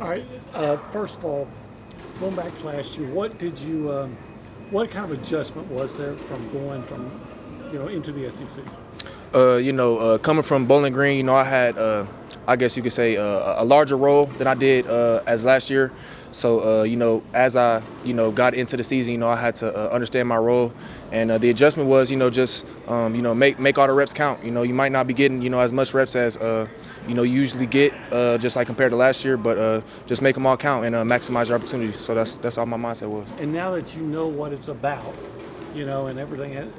All right. First of all, going back to last year, what kind of adjustment was there from going from, into the SEC? Coming from Bowling Green, I had, I guess you could say, a larger role than I did as last year. So, as I, got into the season, I had to understand my role, and the adjustment was, just, make all the reps count. You might not be getting, as much reps as, you usually get, just like compared to last year, but just make them all count and maximize your opportunities. So that's all my mindset was. And now that you know what it's about, and everything,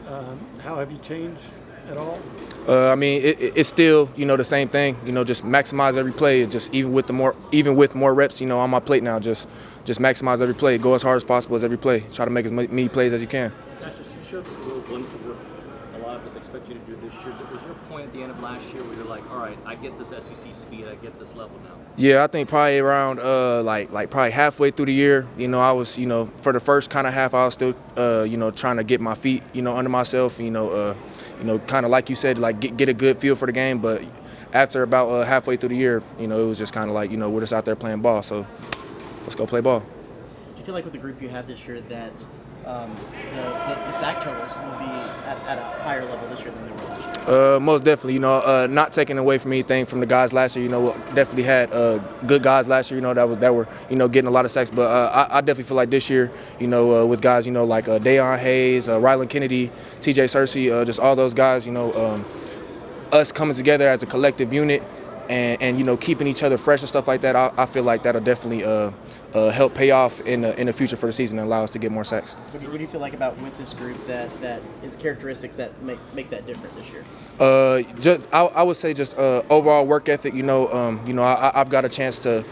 how have you changed at all? I mean, it's still, the same thing. Just maximize every play. Just even with more reps, on my plate now. Just maximize every play. Go as hard as possible as every play. Try to make as many plays as you can. Cashius, you showed us a little glimpse of what a lot of us expect you to do this year. Was your point at the end of last year where you're like, all right, I get this SEC speed, I get this level now? Yeah, I think probably around like probably halfway through the year, I was, for the first kind of half, I was still, trying to get my feet, under myself, kind of like you said, like get a good feel for the game. But after about halfway through the year, it was just kind of like, we're just out there playing ball, so let's go play ball. Do you feel like with the group you have this year that the sack totals will be at a higher level this year than they were last year? Most definitely, not taking away from anything from the guys last year. Definitely had good guys last year, that were getting a lot of sacks. But I definitely feel like this year, with guys, like Deion Hayes, Rylan Kennedy, T.J. Searcy, just all those guys, us coming together as a collective unit and keeping each other fresh and stuff like that. I feel like that'll definitely help pay off in the future for the season and allow us to get more sacks. What do you feel like about with this group that is characteristics that make that different this year? I would say just overall work ethic. I've got a chance to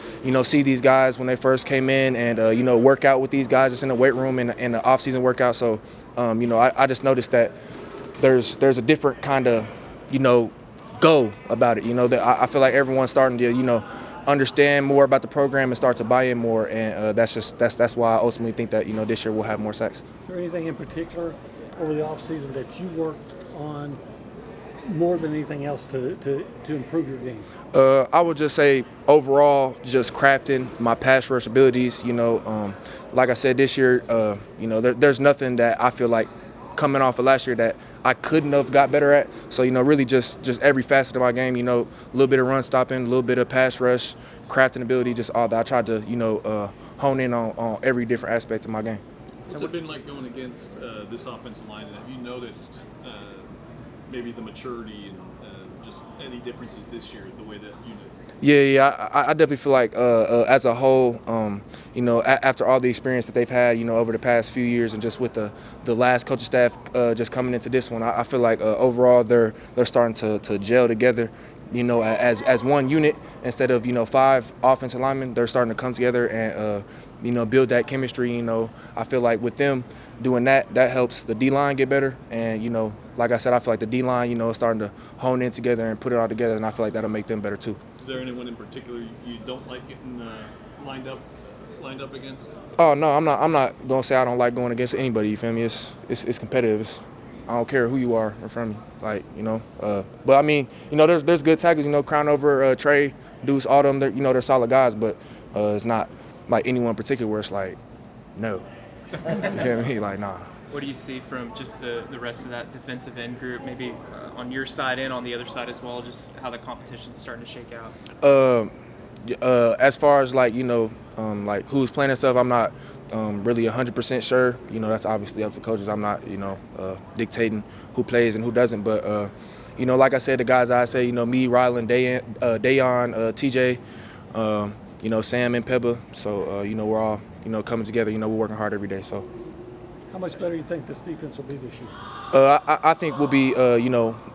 see these guys when they first came in and work out with these guys just in the weight room and the off-season workout. So I just noticed that there's a different kind of go about it. That I feel like everyone's starting to understand more about the program and start to buy in more, and that's why I ultimately think that this year we'll have more sacks. Is there anything in particular over the offseason that you worked on more than anything else to improve your game? I would just say overall, just crafting my pass rush abilities. Like I said, this year, there's nothing that I feel like coming off of last year that I couldn't have got better at. So, really just every facet of my game, a little bit of run stopping, a little bit of pass rush, crafting ability, just all that. I tried to, hone in on every different aspect of my game. What's it been like going against this offensive line? And have you noticed maybe the maturity and just any differences this year, the way that you did? Yeah, I definitely feel like as a whole, after all the experience that they've had, over the past few years, and just with the last coaching staff just coming into this one, I feel like overall they're starting to gel together. As one unit instead of 5 offensive linemen, they're starting to come together and build that chemistry. I feel like with them doing that helps the D-line get better. And like I said, I feel like the D-line is starting to hone in together and put it all together, and I feel like that'll make them better too. Is there anyone in particular you don't like getting lined up against? Oh no, I'm not gonna say I don't like going against anybody. You feel me? It's competitive. I don't care who you are in front of me, But I mean, there's good tackles. Crown over Trey, Deuce, all them. They're solid guys, but it's not like anyone in particular where it's like, no. You feel me? Like, nah. What do you see from just the rest of that defensive end group, maybe on your side and on the other side as well, just how the competition's starting to shake out? As far as like who's playing and stuff, I'm not really 100% sure. That's obviously up to coaches. I'm not dictating who plays and who doesn't. But like I said, the guys I say, me, Rylan, Deion, TJ, Sam and Pebba. So we're all coming together. We're working hard every day. So. How much better do you think this defense will be this year? I think we'll be, a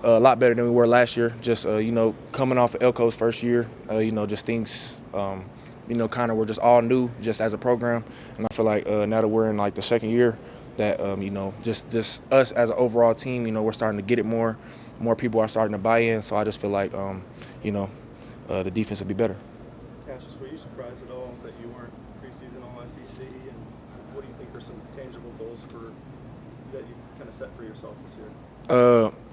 lot better than we were last year. Just, coming off of Elko's first year, just things, kind of were just all new just as a program. And I feel like now that we're in, like, the second year, that, just us as an overall team, we're starting to get it more. More people are starting to buy in. So I just feel like, the defense will be better. Cashius, were you surprised at all that you weren't preseason All-SEC? And what do you think are some tangible goals that you kind of set for yourself this year?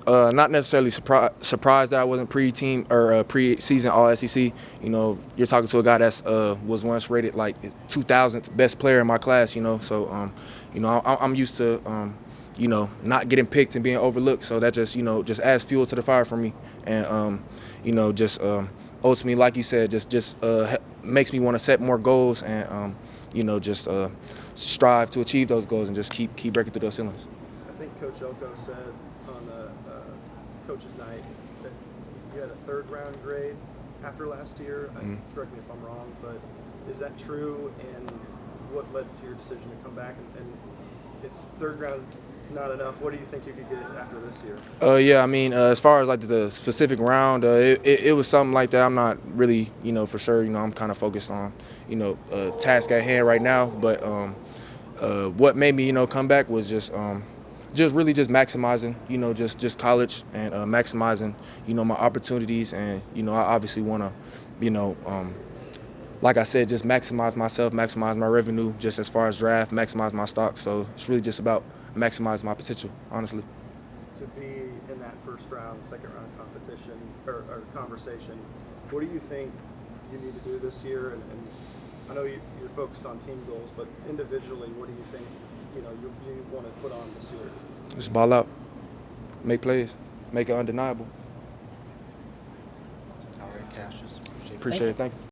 Not necessarily surprised that I wasn't pre-team or pre-season All SEC. You know, you're talking to a guy that's was once rated like 2000th best player in my class. You know, so you know, I'm used to you know, not getting picked and being overlooked. So that just, you know, just adds fuel to the fire for me, and you know, just ultimately, like you said, just makes me want to set more goals and you know, just strive to achieve those goals and just keep breaking through those ceilings. I think Coach Elko said on the coaches' night that you had a third-round grade after last year. Correct me if I'm wrong, but is that true? And what led to your decision to come back? And if third round is not enough, what do you think you could get after this year? Yeah, I mean, as far as like the specific round, it was something like that. I'm not really, you know, for sure. You know, I'm kind of focused on, you know, task at hand right now. But what made me, you know, come back was just really just maximizing, you know, just college and maximizing, you know, my opportunities. And you know, I obviously want to, you know, like I said, just maximize myself, maximize my revenue, just as far as draft, maximize my stock. So it's really just about maximizing my potential, honestly. To be in that first round, second round competition or conversation, what do you think you need to do this year? And I know you're focused on team goals, but individually, what do you think, you know, you want to put on this year? Just ball out, make plays, make it undeniable. All right, Cashius. Appreciate it. Thank you.